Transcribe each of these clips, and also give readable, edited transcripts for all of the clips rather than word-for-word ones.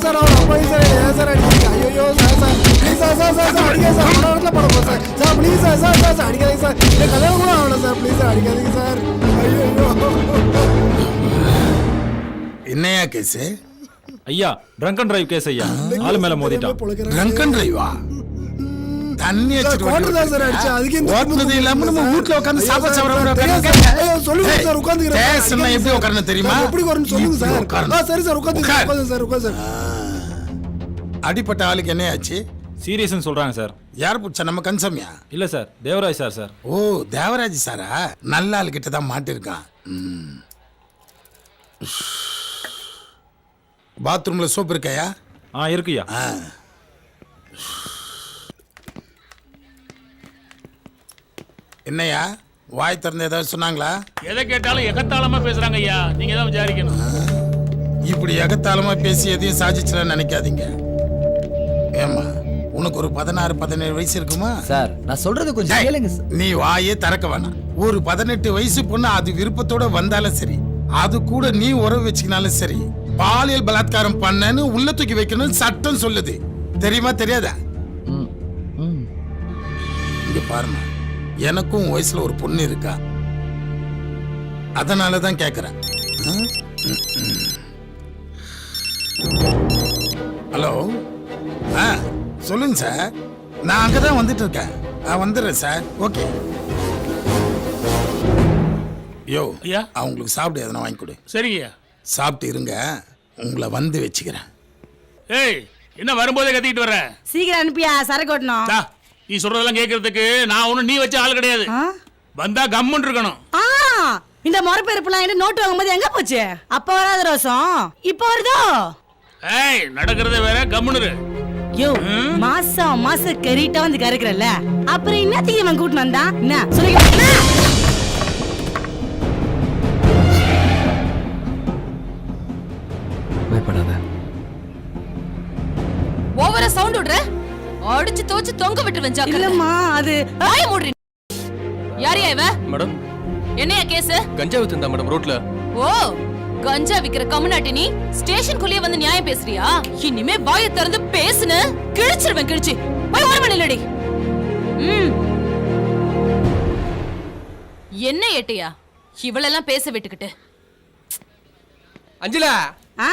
Sir அவர் அப்பா sir ஏன் sir அடிக்கிறீங்க? ஐயோ sir sir please sir sir sir sir அடிக்காதீங்க சார். பல இடத்துல பட போகிறேன் sir. Sir please sir sir sir sir அடிக்காதீங்க சார். இந்த கல்யாணம் கூட ஆகல சார். ப்ளீஸ் சார் அடிக்காதீங்க சார். ஐயோ என்னையா கேஸ்? ஐயா ட்ரங்க் அண்ட் டிரைவ் கேஸ் ஐயா. ஆளு மேல மோதிட்டான். Drunk and டிரைவா? தண்ணி கோட்டை சார் அடிச்சு அதுக்கு ஓட்டுறது இல்லாம நம்ம வீட்ல உட்கார்ந்து சாப்பாடு சொல்லுங்க சார் உட்கார்ந்துக்கிறேன். எப்படி உட்கார்ந்து தெரியுமா? எப்படி உட்கார்ந்து சொல்லுங்க சார். சரி சார் உட்கார்ந்து சார் உட்கார்ந்து சார். அடிப்பட்ட ஆளுக்கு என்ன ஆச்சு? சீரியஸ்னு சொல்றாங்க சார். யார் புடிச்சா? நம்ம கன்சம்யா? இல்ல சார், தேவராஜ் சார். சார் ஓ தேவராஜ் சாரா? நல்ல ஆளு கிட்ட தான் மாட்டிருக்கான். பாத்ரூம்ல சோப் இருக்கையா? இருக்குயா. என்னையா வாய் திறந்து ஏதாவது சொன்னாங்களா? எதை கேட்டாலும் எகத்தாளமா பேசுறாங்க ஐயா. நீங்க தான் விசாரிக்கணும். இப்படி எகத்தாளமா பேசி எதையும் சாதிச்சுலாம் நினைக்காதீங்க. ஏமா உனக்கு ஒரு 16-17 வயசு இருக்குமா? சார் நான் சொல்றது கொஞ்சம் கேளுங்க சார். நீ வாயே திறக்க வேணாம். ஒரு 18 வயசு பொண்ணு அது விருப்பத்தோட வந்தாலும் சரி, அது கூட நீ உறவு வச்சுக்கினாலும் சரி, பாலியல் பலாத்காரம் பண்ணன்னு உள்ள தூக்கி வைக்கணும்னு சட்டம் சொல்லுது. தெரியுமா தெரியாதா? இங்க பாருங்க, எனக்கும் வயசுல ஒரு பொண்ணு இருக்கா. அதனாலதான் கேக்குறேன். ஹலோ, சொல்லுங்க சார். நான் அங்கதான் வந்துட்டு இருக்கேன். வந்துடுறேன் சார். ஓகே. யோ ஐயா, அவங்களுக்கு சாப்பிட்டு எதனா வாங்கி கொடு. சரிங்க. சாப்பிட்டு இருங்க, உங்களை வந்து வச்சுக்கிறேன். ஏய், என்ன வரும்போதே கத்திக்கிட்டு வர? சீக்கிரம் அனுப்பியா, சரக்கு ஓட்டணும். நீ சொல்றதெல்லாம் கேட்கறதுக்கு நான் ஒன்னும் நீ வச்ச ஆள் கிடையாது. வந்தா கம்முன்னு இருக்கணும். இந்த மொறப்பெருப்புலாம் நோட்டு வாங்கும்போது எங்க போச்சு? அப்ப வராத ரோசம் இப்ப வருதோ? ஏய், நடக்கிறதே வேற, கம்முன்னு. யோ, மாசம் கறிட்டா வந்து கறக்குறல்ல, அப்புறம் என்னத்துக்கு இவன் கூட்டிட்டு வந்தா? என்ன சொல்லுங்க. பயப்படாத. ஓவரா சவுண்ட் விடுற? அடிச்சு தோச்சு தொங்க விட்டுருவேன் ஜாக்கிரதை. இல்லம்மா, அது வாய மூடுறீ. யாரையா இவ? மேடம், என்னையா கேஸ்? கஞ்சா வித்துந்தா மேடம் ரோட்ல. ஓ, கஞ்சா விக்கிற கம்முனாட்டி நீ ஸ்டேஷனுக்குள்ளே வந்து நியாயம் பேசுறியா? இனிமே வாயை திறந்து பேசுன கிழிச்சிருவேன். கிழிச்சு போய் ஓரமா நில்லடி. என்ன ஏட்டையா இவளெல்லாம் பேச விட்டுக்கிட்டு? அஞ்சலா,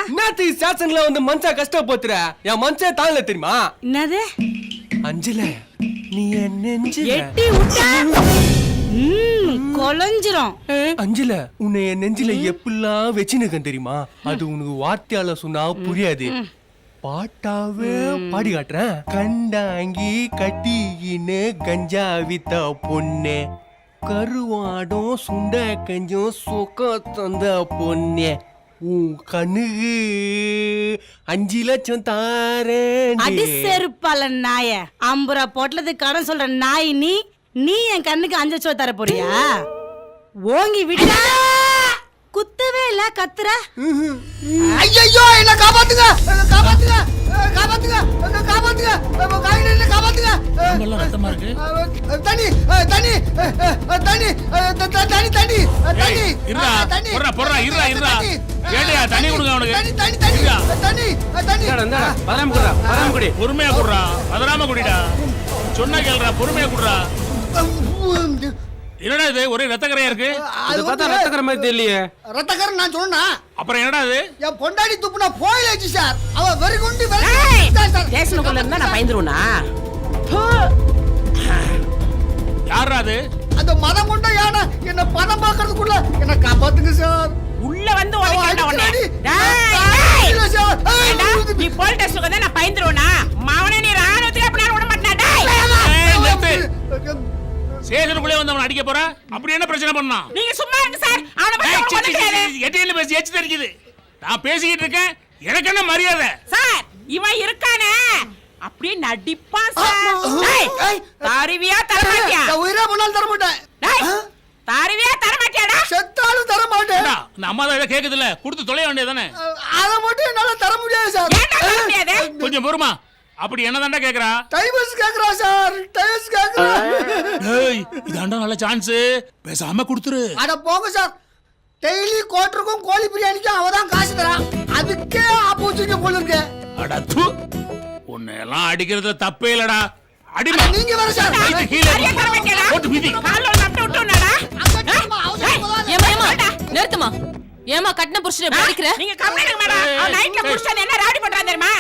என்னத்து ஸ்டேஷன்ல வந்து மனுஷா கஷ்டப்போத்துற? என் மனுஷே தாங்கல தெரியுமா? என்னது? அஞ்சல, நீ என் நெஞ்சு எட்டி விட்டா கொலஞ்சிரும். அஞ்சல, உன்னை என் நெஞ்சில எப்படிலாம் வச்சுனுக்கேன் தெரியுமா? அது உனக்கு வார்த்தையால சொன்னா புரியாது. பாட்டாவே பாடி காட்டுறேன். கண்டாங்கி கட்டிக்கின்னு கஞ்சா வித்த பொண்ணே, கருவாடும் சுண்ட கஞ்சும் சொக்க தந்த பொண்ணே, உன் கண்ணுக்கு 5 லட்சம் தாரேன். அடி செருப்பால நாய, 50 ரூபா போட்டதுக்கு கடன் சொல்ற நாய் நீ. நீ என் கண்ணுக்கு 5 லட்சம் தர போறியா? ஓங்கி விட்டா குத்தவே இல்ல, கத்துற. ஐயோ என்ன காப்பாத்துங்க, காப்பாத்துங்க, காப்பாத்துங்க, காப்பாத்துங்க, காயில காப்பாத்துங்க. உடம்பெல்லாம் ரத்தமா இருக்கு. தண்ணி தண்ணி தண்ணி தண்ணி தண்ணி தண்ணி. இருடா, போறா இருடா. ஏடியா தண்ணி கொடுங்க அவனுக்கு. தண்ணி தண்ணி தண்ணி தண்ணி தண்ணி. இந்தா பதராம குடி. பொறுமையா குடுறா, பதறாம குடிடா. சொன்னா கேளுடா, பொறுமையா குடுறா. என்னடா இது ஒரே ரத்தக்கரையா இருக்கு? அது பார்த்தா ரத்தக்கரை மாதிரி தெரியலையே. ரத்தக்கரை நான் சொன்னா அப்புறம் என்னடா இது? என் பொண்டாடி துப்புனா போயிடுச்சு சார். அவ வெறி குண்டி ஸ்டேஷனுக்குள்ள இருந்தா நான் பயந்துருவனா? யாரா அது? அந்த மதம் கொண்ட யானை என்ன பதம் பார்க்கறதுக்குள்ள என்ன காப்பாத்துங்க சார். உள்ள வந்து உடைக்கடா உன்னை. நீ போலீஸ் ஸ்டேஷனுக்கு வந்தா நான் பயந்துருவனா? மாவனே நீ ராணுவத்துக்கு அப்படி விட மாட்டேன். சேஷனுக்குள்ளே வந்து அவன் அடிக்க போற? அப்படி என்ன பிரச்சனை பண்ணா? நீங்க சும்மா இருங்க சார். அவன பத்தி எட்டில பேசி எச்சி தெரிக்குது. நான் பேசிக்கிட்டு இருக்கேன், எனக்கு என்ன மரியாதை? சார் இவன் இருக்கானே அப்படியே நடிப்பான் சார். டேய் தாரிவியா தரமாட்டியா? உயிரே போனாலும் தர மாட்டேன். டேய் தாரிவியா தரமாட்டியாடா? செத்தாலும் தர மாட்டேன். இந்த அம்மா தான் இத கேக்குதுல, கொடுத்து தொலைய வேண்டியதானே. அத மட்டும் என்னால தர முடியாது சார். ஏன்டா தர முடியாது? கொஞ்சம் பொறுமா. அப்படி என்னதான்டா கேக்குறா? டைவர்ஸ் கேக்குறா சார். டைவர்ஸ் கேக்குறா. டேய் இதாண்டா நல்ல சான்ஸ், பேசாம கொடுத்துரு. அட போங்க சார். டெய்லி கோட்டருக்கும் கோழி பிரியாணிக்கும் அவதான் காசு தரான். அதுக்கே ஆப்போசிட் போல இருக்கு. அட தூ உன்னை எல்லாம் அடிக்கிறதுல தப்பே இல்லடா அடிமா நீங்க வர சார் போட்டு மிதி ஏமா ஏமா நிறுத்துமா ஏமா கட்டின புருஷனை இப்படி அடிக்கிற நீங்க கம்ப்ளைண்ட் மேடம் அவன் நைட்ல புடிச்சது என்ன ராடி பண்றான் தெரியுமா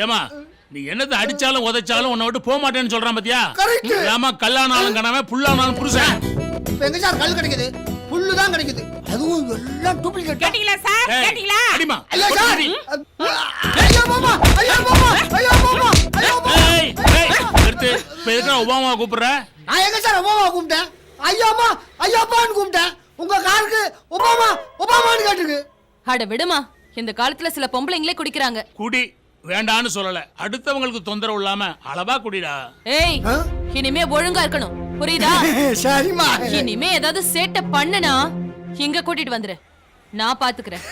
ஏமா நீ என்னது அடிச்சாலும் உதைச்சாலும் உன்னை விட்டு போக மாட்டேன்னு சொல்றான் பாத்தியா Correct. ஏமா கல்லானாலும் கணவன் புல்லானாலும் புருஷன் இப்ப எங்க சார் கல் கிடைக்குது புல்லு தான் கிடைக்குது அதுவும் எல்லாம் டூப்ளிகேட் கேட்டீங்களா சார் ஏய், கேட்டீங்களா அடிமா ஐயா போட்டு சார் மிதி. ஐயா மாமா ஐயா மாமா ஐயா மாமா ஐயா மாமா ஏய், ஏய், நிறுத்து. இப்ப எதுக்குடா ஒபாமா கூப்பிடுற நான் எங்க சார் ஒபாமா கூப்பிட்டேன் ஐயாமா ஐயாப்பான்னு கூப்பிட்டேன் உங்க காருக்கு ஒபாமா ஒபாமான்னு கேட்டுருக்கு அட விடுமா இந்த காலத்துல சில பொம்பளைங்களே குடிக்கிறாங்க குடி வேண்டான்னு சொல்லல அடுத்தவங்களுக்கு தொந்தரவு இல்லாம அளவா குடிடா ஏய் இனிமே ஒழுங்கா இருக்கணும் புரியுதா சரிம்மா இனிமே ஏதாவது சேட்டை பண்ணுனா இங்க கூட்டிட்டு வந்துரு நான் பாத்துக்கிறேன்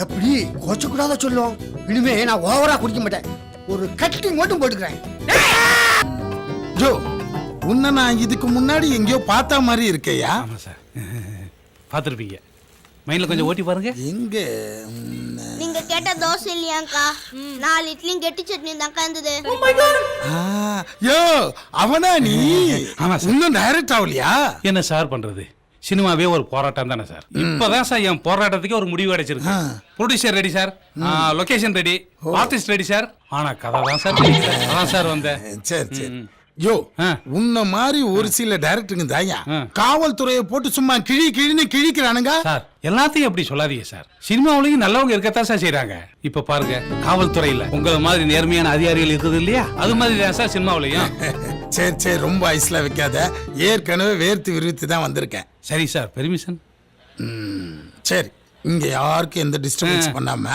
எப்படி கோச்ச கூடாத சொல்லும் இனிமே நான் ஓவரா குடிக்க மாட்டேன் ஒரு கட்டிங் மட்டும் போட்டுக்கிறேன் ஜோ உன்னை நான் இதுக்கு முன்னாடி எங்கேயோ பார்த்த மாதிரி இருக்கையா ஆமாம் சார் பார்த்துருப்பீங்க மைண்டில் கொஞ்சம் ஓட்டி பாருங்க எங்க நீங்க கேட்ட தோசை இல்லையாக்கா 4 இட்லியும் கெட்டி சட்னி தான்க்கா இருந்தது யோ அவனா நீ ஆமா சார். இன்னும் டைரக்ட் ஆகலையா என்ன சார் பண்றது சினிமாவே ஒரு போராட்டம் தானே சார் இப்பதான் சார் என் போராட்டத்துக்கு ஒரு முடிவு கிடைச்சிருக்கு producer ready sir location ready artist ready sir ஆனா கதை தான் சார் அதான் சார் வந்தேன் சரி சரி யோ ஆ. உன்ன மாதிரி ஒரு சில டைரக்டருங்க தாயா ஆ. காவல்துறையை போட்டு சும்மா கிழின்னு கிழிக்கிறானுங்க சார் எல்லாத்தையும் அப்படி சொல்லாதீங்க சார் சினிமாவிலையும் நல்லவங்க இருக்கத்தான் சார் செய்யறாங்க இப்ப பாருங்க காவல்துறையில உங்களை மாதிரி நேர்மையான அதிகாரிகள் இருக்குது இல்லையா அது மாதிரி தான் சார் சினிமாவிலையும் சரி சரி ரொம்ப ஐஸ்ல வைக்காத ஏற்கனவே வேர்த்து விரிவித்து தான் வந்திருக்கேன் சரி சார் பெர்மிஷன் சரி இங்க யாருக்கும் எந்த டிஸ்டர்பன்ஸ் பண்ணாம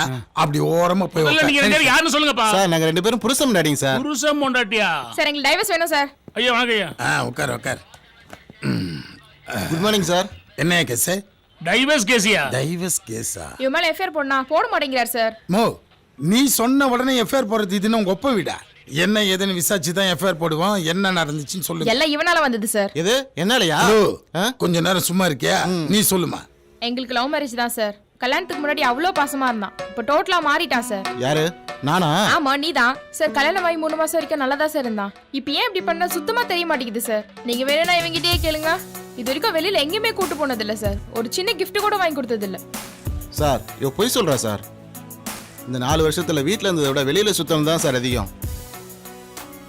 அப்படி ஓரமா போய் முதல்ல நீங்க ரெண்டு பேரும் யாருன்னு சொல்லுங்கப்பா சார் நாங்க 2 பேரும் புருஷம் டாடிங்க சார் புருஷன் பொண்டாட்டியா சார் எங்களுக்கு டைவர்ஸ் வேணும் சார் ஐயா வணக்கம் ஐயா உட்கார் உட்கார் குட் மார்னிங் சார் என்ன கேஸ் டைவர்ஸ் கேசியா டைவர்ஸ் கேஸா இவன் மேல எஃப்ஐஆர் போடனா போட மாட்டேங்கிறார் சார் மோ நீ சொன்ன உடனே எஃப்ஐஆர் போடுறது இதுன்னு உங்க ஒப்ப விடா என்ன ஏதுன்னு விசாரிச்சு தான் எஃப்ஐஆர் போடுவோம் என்ன நடந்துச்சுன்னு சொல்லு எல்லாம் இவனால வந்தது சார் எது என்னாலயா ஹலோ ஆ? கொஞ்ச நேரம் சும்மா இருக்கியா நீ சொல்லுமா எங்களுக்கு லவ் மேரேஜ் தான் சார் கல்யாணத்துக்கு முன்னாடி அவ்வளோ பாசமா இருந்தான் இப்போ டோட்டலா மாறிட்டான் சார் யாரு நானா ஆமா நீதான் சார் கல்யாணம் ஆகி 3 மாசம் வரைக்கும் நல்லா தான் சார் இருந்தான் இப்போ ஏன் இப்படி பண்ண சுத்தமா தெரிய மாட்டேங்குது சார் நீங்க வேணும்னா இவங்கிட்டே கேளுங்க இது வரைக்கும் வெளியில எங்கேயுமே கூட்டு போனது இல்ல சார் ஒரு சின்ன gift கூட வாங்கி கொடுத்தது இல்ல சார் இவ பொய் சொல்றா சார் இந்த 4 வருஷத்துல வீட்ல இருந்ததை விட வெளியில சுத்தம் தான் சார் அதிகம்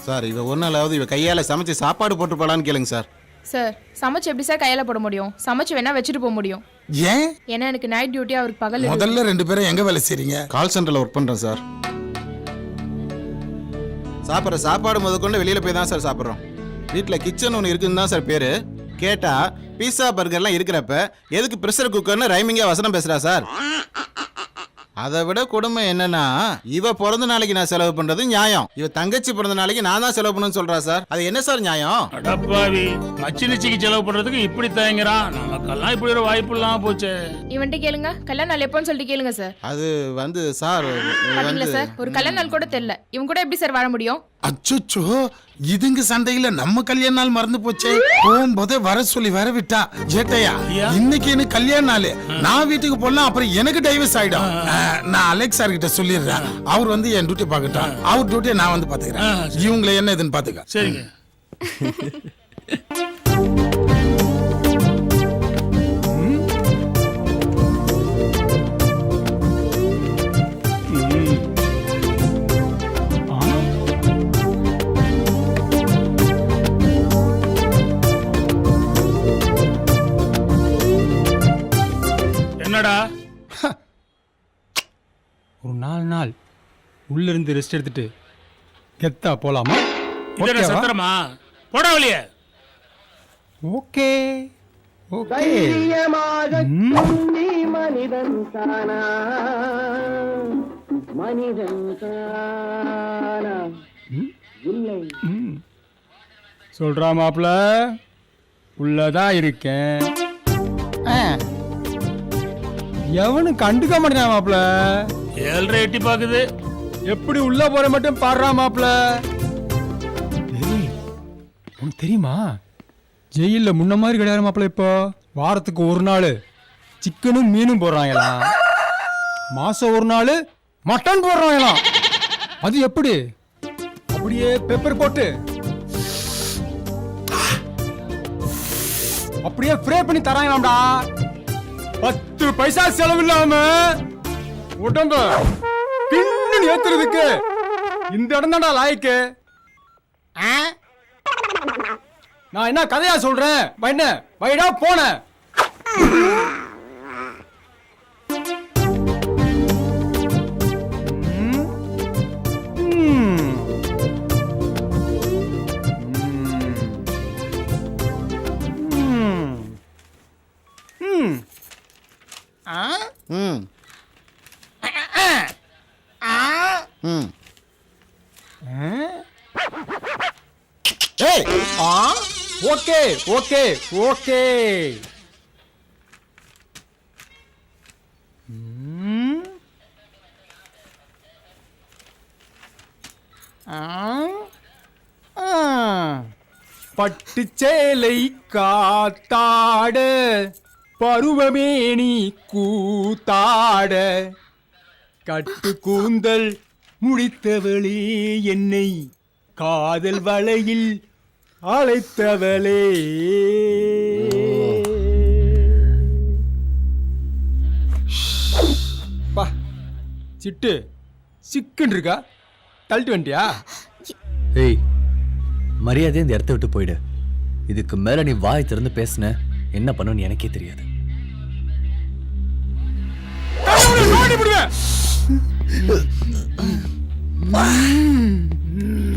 சார் இவ ஒரு நாளாவது இவ கையால சமைச்சு சாப்பாடு போட்டு போலான்னு கேளுங்க சார் சார் சமைச்சு எப்படி சார் கையால போட முடியும் சமைச்சு வேணா வச்சுட்டு போக முடியும் ஏன் ஏன்னா எனக்கு நைட் டியூட்டி அவருக்கு பகல் இருக்கு. முதல்ல 2 பேரும் எங்க வேலை செய்றீங்க கால் சென்டர்ல ஒர்க் பண்றேன் சார் சாப்பிட்ற சாப்பாடு முதற்கொண்டு வெளியில போய் தான் சார் சாப்பிட்றோம் வீட்டில் கிச்சன் ஒன்று இருக்குன்னு தான் சார் பேரு கேட்டா பீஸா பர்கர்லாம் இருக்கிறப்ப எதுக்கு ப்ரெஷர் குக்கர்னு ரைமிங்கா வசனம் பேசுறா சார் அதை விட கொடுமை என்னன்னா இவ பிறந்த நாளைக்கு நான் செலவு பண்றது நியாயம் இவ தங்கச்சி பிறந்த நாளைக்கு நான் தான் செலவு பண்ணணும்னு சொல்றா சார் அது என்ன சார் நியாயம் அடப்பாவி மச்சினிச்சிக்கு செலவு பண்றதுக்கு இப்படி தயங்குறான் நமக்கெல்லாம் இப்படி ஒரு வாய்ப்பு இல்லாம போச்சு இவன்ட்ட கேளுங்க கல்யாண நாள் எப்போன்னு சொல்லிட்டு கேளுங்க சார் அது வந்து சார் பாத்தீங்களா வந்து சார் ஒரு கல்யாண நாள் கூட தெரியல இவன் கூட எப்படி சார் வாழ முடியும் அச்சோ இதுங்க சண்டையில நம்ம கல்யாண நாள் மறந்து போச்சே போகும்போதே வர சொல்லி வர விட்டா ஜேட்டையா இன்னைக்கு எனக்கு கல்யாண நாள் நான் வீட்டுக்கு போலாம் அப்புறம் எனக்கு டைவர்ஸ் ஆயிடும் நான் அலெக்ஸ் சார் கிட்ட சொல்லிடுறேன் அவர் வந்து என் டியூட்டி பார்க்கட்டும் அவர் டியூட்டியை நான் வந்து பாத்துக்கிறேன் இவங்களை என்ன இதுன்னு பாத்துக்க சரிங்க என்னடா ஒரு 4 நாள் உள்ள இருந்து ரெஸ்ட் எடுத்துட்டு கெத்தா போலாமா இதென்ன சத்திரமா போடா வெளியே ஓகே ஓகே சொல்றா மாப்ள உள்ளதான் இருக்கேன் எவனு கண்டுக்க மாட்டேன் மாப்ள 7:30 எட்டி பாக்குது எப்படி உள்ள போற மட்டும் பாடுறா மாப்ள உனக்கு தெரியுமா ஜெயில முன்ன மாதிரி கிடையாது மாப்ள இப்போ வாரத்துக்கு ஒரு நாள் சிக்கனும் மீனும் போடுறாங்களா மாசம் ஒரு நாள் மட்டன் போடுறான். அது எப்படி? அப்படியே பெப்பர் போட்டு அப்படியே ஃப்ரை பண்ணி தராங்களாம்டா. 10 பைசா செலவு இல்லாம உடம்ப பின்னு ஏத்துறதுக்கு இந்த இடம் தான்டா லாய்க்கு. நான் என்ன கதையா சொல்றேன்? என்ன வைடா போன. ம் ம் ஏய் ஓகே ஓகே ஓகே. பட்டுச்சேலை காத்தாட பருவமேனி கூத்தாட கட்டு கூந்தல் முடித்தவளே என்னை காதல் வலையில் அழைத்தவளே. பா சிட்டு சிக்குன்னு இருக்கா, தள்ளிட்டு வந்துட்டியா? ஏய், மரியாதையை இந்த இடத்த விட்டு போயிடு. இதுக்கு மேல நீ வாய் திறந்து பேசுன என்ன பண்ணுன்னு எனக்கே தெரியாது.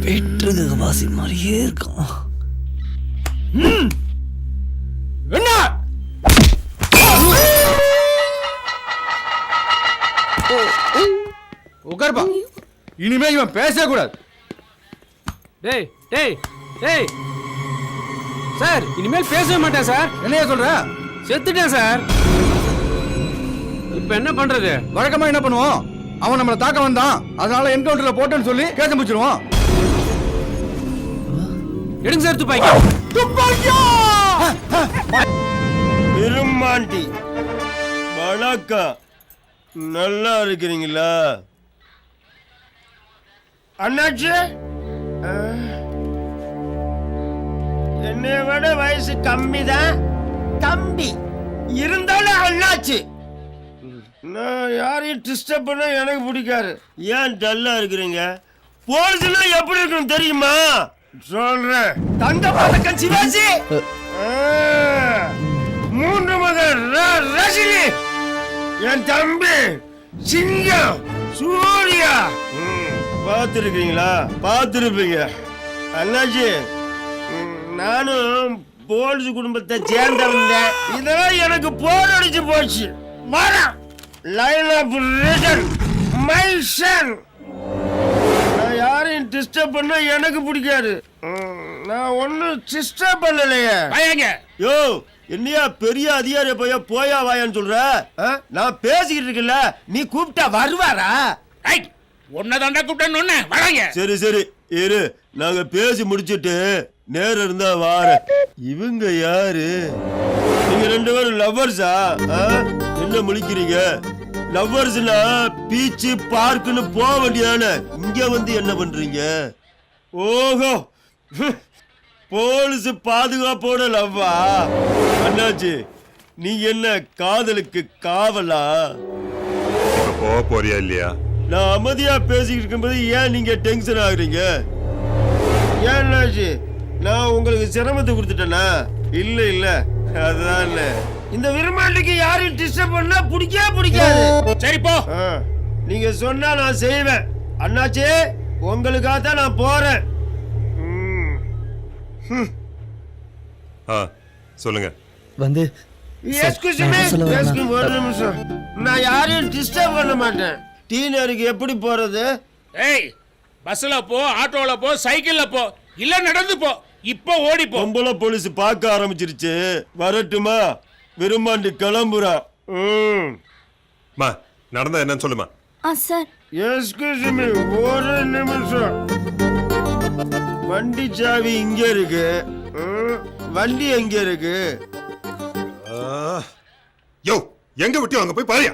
வெற்றுக வாசி மாதிரியே இருக்கான். என்ன உட்கார்ப்பா, இனிமே இவன் பேசக்கூடாது. டேய் டேய் டேய் சார், இனிமேல் பேசவே மாட்டேன் சார். என்னையா சொல்ற? செத்துட்டேன் சார். இப்ப என்ன பண்றது? வழக்கமா என்ன பண்ணுவோம்? அவன் நம்மளை தாக்க வந்தான், அதனால என்கவுண்டர்ல போட்டேன்னு சொல்லி கேச முடிச்சிருவோம். எடுங்க சார் துப்பாக்கி. துப்பாக்கியா? பெருமாண்டி வணக்கம், நல்லா இருக்கிறீங்களா? அண்ணாச்சி, என்னை விட வயசு கம்மி தான், தம்பி இருந்தாலும் அண்ணாச்சி. நான் யாரையும் டிஸ்டர்ப் பண்ண எனக்கு பிடிக்காது. ஏன் டல்லா இருக்கிறீங்க? போலீஸ்னா எப்படி இருக்குன்னு தெரியுமா? சொல்றேன். தங்க பதக்கம் சிவாஜி, 3 மகன் ரஜினி, என் தம்பி சிங்கம் சூர்யா. பார்த்துருக்கீங்களா? பார்த்துருப்பீங்க. அண்ணாச்சி, நானும் போலீஸ் குடும்பத்தை சேர்ந்தவன். இதெல்லாம் எனக்கு போர் அடிச்சு போச்சு. வரம் line of return my son. நான் யாரையும் டிஸ்டர்ப் பண்ண எனக்கு பிடிக்காது. நான் ஒன்னும் டிஸ்டர்ப் பண்ணலையே. யோ, என்னையா பெரிய அதிகாரிய போயா வாயான்னு சொல்ற? நான் பேசிக்கிட்டு இருக்கல, நீ கூப்பிட்டா வருவாரா? உன்னதாண்டா கூப்பிட்டேன்னு வராங்க. சரி சரி இரு, நாங்க பேசி முடிச்சிட்டு நேரம் இருந்தா வார. இவங்க யாரு? நீங்க 2 பேரும் லவ்வர்ஸா? என்ன முழிக்கிறீங்க? லவ்வர்ஸ்னா பீச் பார்க்குன்னு போக வேண்டியதானே, இங்க வந்து என்ன பண்றீங்க? ஓஹோ, போலீஸ் பாதுகாப்போட லவ்வா? அண்ணாச்சி, நீங்க என்ன காதலுக்கு காவலா? போக போறியா இல்லையா? நான் அமைதியா பேசிக்கிட்டு இருக்கும்போது ஏன் நீங்க டென்ஷன் ஆகுறீங்க? ஏன் அண்ணாச்சி, நான் உங்களுக்கு சிரமத்தை கொடுத்துட்டேனா? இல்ல இல்ல, அதான் இந்த விரும்பாண்டிக்கு யாரையும் டிஸ்டர்ப் பண்ணா பிடிக்காது. சரி போ. நீங்க சொன்னா நான் செய்வேன். அண்ணாச்சி, உங்களுக்காக தான் நான் போறேன். சொல்லுங்க. வந்து ஒரு நிமிஷம், நான் யாரையும் டிஸ்டர்ப் பண்ண மாட்டேன். டீனருக்கு எப்படி போறது? ஏய், பஸ்ல போ, ஆட்டோல போ, சைக்கிள்ல போ, இல்ல நடந்து போ. இப்போ ஓடி போ. பொம்பளை போலீஸ் பார்க்க ஆரம்பிச்சிருச்சு. வரட்டுமா? விரும்பாண்டி கிளம்புறா. நடந்தா என்னன்னு சொல்லுமா? சார், எஸ்கியூஸ் மீ, ஒரு நிமிஷம். வண்டி சாவி இங்க இருக்கு. வண்டி எங்க இருக்கு? யோ, எங்க விட்டியோ அங்க போய் பாருயா.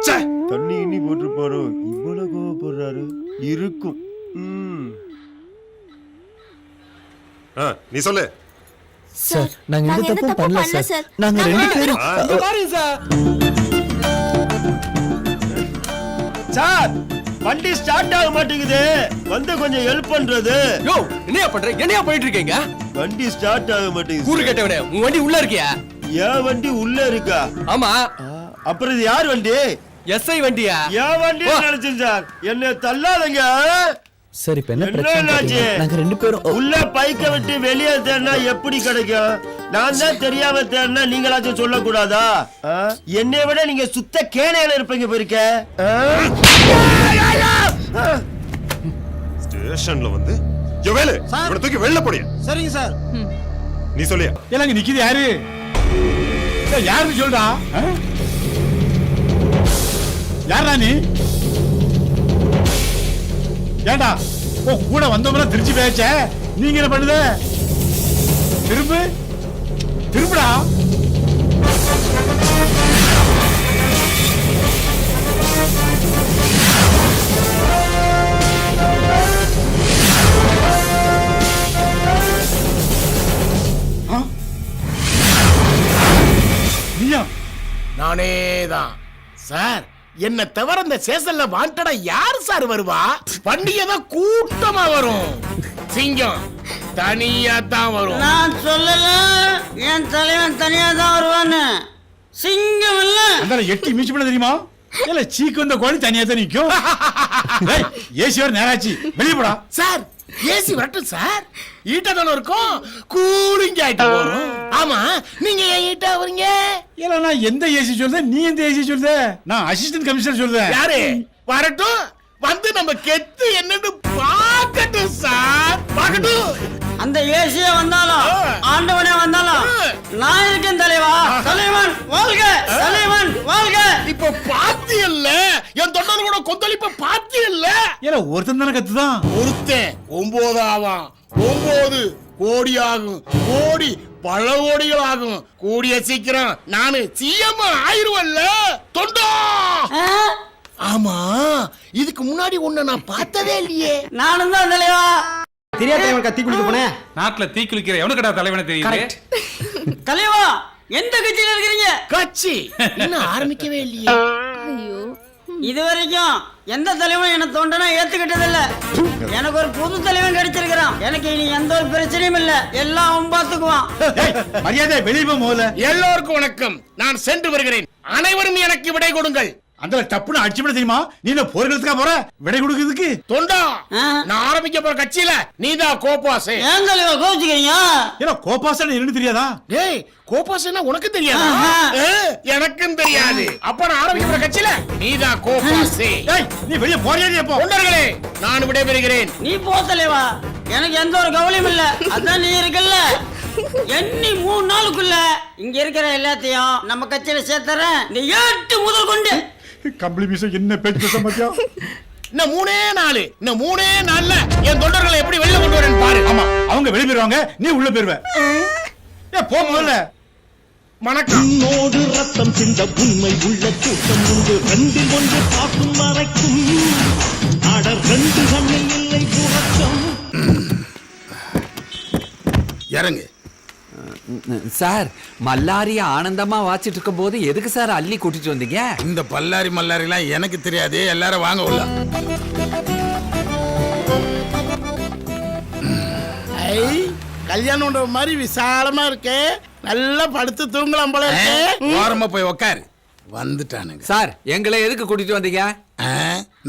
ச்சே. தண்ணி இன்னி போட்டிருப்பாரோ இவ்வளவு கோவப்படுறாரு இருக்கும். நீ சொல்லு. சார் நாங்க எந்த தப்பும் பண்ணல சார். நாங்க ரெண்டு பேரும் சார் வண்டி ஸ்டார்ட் ஆக மாட்டேங்குது, வந்து கொஞ்சம் ஹெல்ப் பண்றது. யோ என்னையா பண்ற? என்னையா போயிட்டு இருக்கீங்க? வண்டி ஸ்டார்ட் ஆக மாட்டேங்குது. கூறு கேட்டவனே, உன் வண்டி உள்ள இருக்கியா? என் வண்டி உள்ள இருக்கா? ஆமா. அப்புறம் இது யார் வண்டி? எஸ்ஐ வண்டியா? என் வண்டி நினைச்சேன் சார். என்ன தள்ளாதங்க. சரி இப்ப என்ன பிரச்சனை என்னாச்சு? பாத்தீங்களா? நாங்க ரெண்டு பேரும் உள்ள பைக்க விட்டு வெளியே தேடினா எப்படி கிடைக்கும்? நான் தான் தெரியாம தேடினா நீங்களாச்சும் சொல்லக்கூடாதா? என்னை விட நீங்க சுத்த கேனையில இருப்பீங்க போயிருக்க. ஸ்டேஷன்ல வந்து வேலு இவனை தூக்கி வெளில போடியா. சரிங்க சார். நீ சொல்லியா? எல்லாம் நிக்குது யாரு? யாருன்னு சொல்றா? யாரா நீ? ஏண்டா கூட வந்தோம்னா திருச்சி பேச்ச நீங்க என்ன பண்ணுத? திரும்புடா. நானேதான் சார். என்ன தவிர இந்த சேசல்ல வாண்டடா யாரு சார் வருவா? பண்டிகைதான் கூட்டமா வரும். சிங்கம் தனியா தான் வரும். நான் சொல்லல என் தலைவன் தனியா தான் வருவான்னு. சிங்கம் இல்ல அந்த எட்டி மீச்சு பண்ண தெரியுமா? இல்ல சீக்கு வந்த கோழி தனியா தான் நிக்கும். ஏசி வர நேராச்சு, வெளியே போடா. சார் ஏசி வரட்டும் சார். ஈட்டா தானே இருக்கும், கூலிங் ஆயிட்டு வரும். ஆமா நீங்க ஏன் ஈட்டா வரீங்க? இல்ல நான் எந்த ஏசி சொல்றேன், நீ எந்த ஏசி சொல்ற? நான் அசிஸ்டன்ட் கமிஷனர் சொல்றேன். யாரு வரட்டும், வந்து நம்ம கெத்து என்னன்னு பார்க்கட்டும் சார். பார்க்கட்டும். அந்த ஏசிய வந்தாலும் ஆண்டவனே வந்தாலும் நான் இருக்கேன் தலைவா. தலைவன் வாழ்க, தலைவன் வாழ்க. இப்ப பாத்தியல்ல என் தொண்டர் கூட கொந்தளிப்ப பாத்தியல்ல. இல்ல ஒருத்தன் தானே கத்துதான். ஒருத்தன் 9 ஆவான். 9 கோடி ஆகும். கோடி பல கோடிகள் ஆகும். கூடிய சீக்கிரம் நானு சிஎம் ஆயிருவல்ல தொண்டா. ஆமா இதுக்கு முன்னாடி உன்னை நான் பார்த்ததே இல்லையே. நானும் தான் தலைவா. தெரியாத தலைவன் கத்தி குளிக்க போனேன். நாட்டுல தீ குளிக்கிற எவனுக்கடா தலைவனை தெரியுது? தலைவா எந்த கட்சியில இருக்கிறீங்க? கட்சி இன்னும் ஆரம்பிக்கவே இல்லையே. இது வரைக்கும் எந்த தலைவன் என்ன தோண்டனா ஏத்துக்கிட்டது இல்ல. எனக்கு ஒரு புது தலைவன் கிடைச்சிருக்கிறான். எனக்கு இனி எந்த ஒரு பிரச்சனையும் இல்ல, எல்லாம் அவன் பாத்துக்குவான். மரியாதை வெளியே போ முதல்ல. எல்லோருக்கும் வணக்கம். நான் சென்று வருகிறேன். அனைவரும் எனக்கு விடை கொடுங்கள். அந்த டப்புன்னு அடிச்சு விட தெரியுமா? நீ என்ன போர்க்களத்துக்கா போற? விடை கொடுக்கிறதுக்கு? தொண்டா நான் ஆரம்பிக்க போற கட்சியில நீதான் கோபாசே. ஏன் தலைவா கோச்சுக்கிறீங்க? ஏன்னா கோபாசன் என்னன்னு தெரியாதா? டேய் கோபாசேனா உனக்கு தெரியாதா? எனக்கும் தெரியாது. அப்ப நான் ஆரம்பிக்க போற கட்சியில நீதான் கோபாசே. டேய் நீ வெளிய போறியா? போ. தொண்டர்களே நான் விடைபெறுகிறேன். நீ போ தலைவா, எனக்கு எந்த ஒரு கவலையும் இல்ல. அதான் நீ இருக்கல்ல. எண்ணி 3 நாளுக்குள்ள இங்க இருக்கிற எல்லாத்தையும் நம்ம கட்சியில சேர்த்தறேன். நீ 8 முதல் கொண்டு கம்பளி மீச என்ன பேச்சு பேச மாட்டியா? இன்னும் 3 நாள்ல என் தொண்டர்களை எப்படி வெளிய கொண்டு வரேன்னு பாரு. ஆமா அவங்க வெளிய போயிருவாங்க, நீ உள்ள போயிருவ. போ முதல்ல. வணக்கம். உன்னோடு ரத்தம் சிந்த உண்மை உள்ள கூட்டம் உண்டு. 2 ஒன்று பார்க்கும் மறைக்கும் ஆடர் 2 கண்ணில் இல்லை புறக்கம். இறங்கு. சார் மல்லாரிய ஆனந்தமா வாச்சிட்டு இருக்கும் போது எதுக்கு சார் அள்ளி கூட்டிட்டு வந்தீங்க? இந்த பல்லாரி மல்லாரிலாம் எனக்கு தெரியாது. எல்லாரும் வாங்க உள்ள. கல்யாணம் மாதிரி விசாலமா இருக்கு. நல்லா படுத்து தூங்கலாம் போல இருக்கு. ஓரமா போய் உக்காரு. வந்துட்டானுங்க. சார் எங்களை எதுக்கு கூட்டிட்டு வந்தீங்க?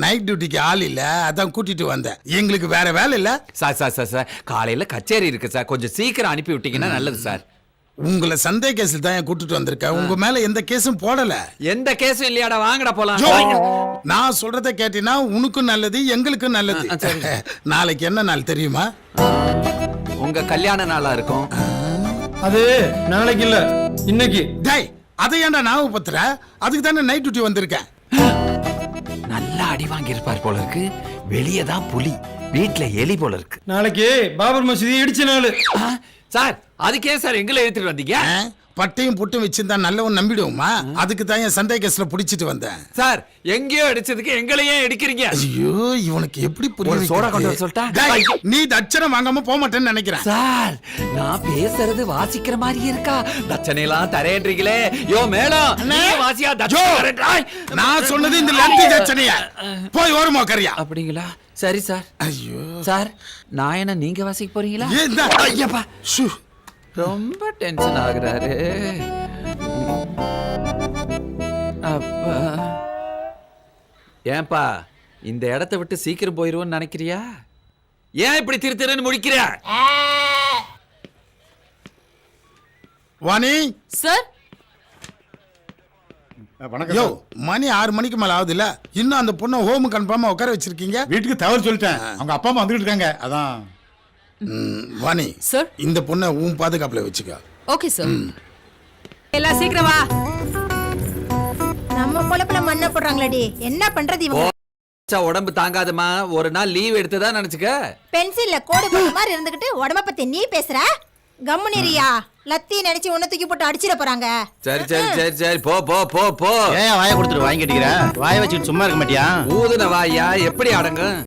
நைட் டியூட்டிக்கு ஆள் இல்ல, அதான் கூட்டிட்டு வந்தேன். எங்களுக்கு வேற வேலை இல்ல. சார் சார் சார் சார் காலையில கச்சேரி இருக்கு சார், கொஞ்சம் சீக்கிரம் அனுப்பி விட்டீங்கன்னா நல்லது சார். உங்களை சந்தேக கேஸில் தான் கூட்டிட்டு வந்திருக்கேன். உங்க மேல எந்த கேஸும் போடல. எந்த கேஸும் இல்லையாடா, வாங்கடா போலாம். நான் சொல்றத கேட்டீங்கன்னா உனக்கும் நல்லது எங்களுக்கும் நல்லது. நாளைக்கு என்ன நாள் தெரியுமா? உங்க கல்யாண நாளா இருக்கும். அது நாளைக்கு இல்ல இன்னைக்கு. டேய் அதை ஏன்டா ஞாபகப்படுத்துற? அதுக்கு தானே நைட் டியூட்டி வந்திருக்கேன். நல்லா அடி வாங்கி இருப்பார் போல இருக்கு. வெளியே தான் புலி, வீட்டுல எலி போல இருக்கு. நாளைக்கு பாபர் மசூதி இடிச்ச நாள். சார் அதுக்கே சார் எங்களை எடுத்துட்டு வந்தீங்க? பட்டையும் புட்டும் வச்சிருந்தா நல்லவன் நம்பிடுவோமா? அதுக்கு தான் என் சந்தேக கேஸ்ல புடிச்சிட்டு வந்தேன். சார் எங்கேயோ அடிச்சதுக்கு எங்களையே அடிக்கிறீங்க. ஐயோ இவனுக்கு எப்படி ஒரு புரிய சோடா கொண்டு வர சொல்லிட்டா? நீ தட்சணை வாங்காம போக மாட்டேன்னு நினைக்கிறேன். சார் நான் பேசுறது வாசிக்கிற மாதிரி இருக்கா? தட்சணை எல்லாம் தரேன்றீங்களே. யோ மேடம் வாசியா தட்சணை. நான் சொன்னது இந்த லத்தி தட்சணையா? போய் ஓரமா கரியா. அப்படிங்களா? சரி சார். ஐயோ சார் நான் என்ன நீங்க வாசிக்க போறீங்களா? ஐயப்பா ரொம்ப டென்ஷன் ஆகுறாரு. அப்பா ஏன்பா இந்த இடத்தை விட்டு சீக்கிரம் போயிருவோன்னு நினைக்கிறியா? ஏன் இப்படி திருத்திரன்னு முடிக்கிற? வாணி சார் யோ மணி 6 மணிக்கு மேல ஆகுது இல்ல, இன்னும் அந்த பொண்ணை ஹோம் கன்ஃபார்மா உட்கார வச்சிருக்கீங்க? வீட்டுக்கு தவறு சொல்லிட்டேன். அவங்க அப்பா அம்மா வந்துட்டு இருக்காங்க. அதான் வாணி சார் இந்த பொண்ணை உன் பாதுகாப்புல வச்சுக்க. Okay sir. எல்லாம் சீக்கிரம் வா. நம்ம பொழப்புல மண்ணை போடுறாங்களடி, என்ன பண்றது இவங்க? உடம்பு தாங்காதமா, ஒரு நாள் லீவ் எடுத்துதான் நினைச்சுக்க. பென்சில்ல கோடு போட்ட மாதிரி இருந்துகிட்டு உடம்ப பத்தி நீ பேசுற? கம்முனிரியா, லத்தி நினைச்சு உன்ன தூக்கி போட்டு அடிச்சிட போறாங்க. சரி சரி சரி சரி போ போ போ போ. ஏன் வாயை கொடுத்துட்டு வாங்கி கட்டிக்கிற? வாயை வச்சுட்டு சும்மா இருக்க மாட்டியா? ஊதுன வாயா எப்படி அடங்கும்?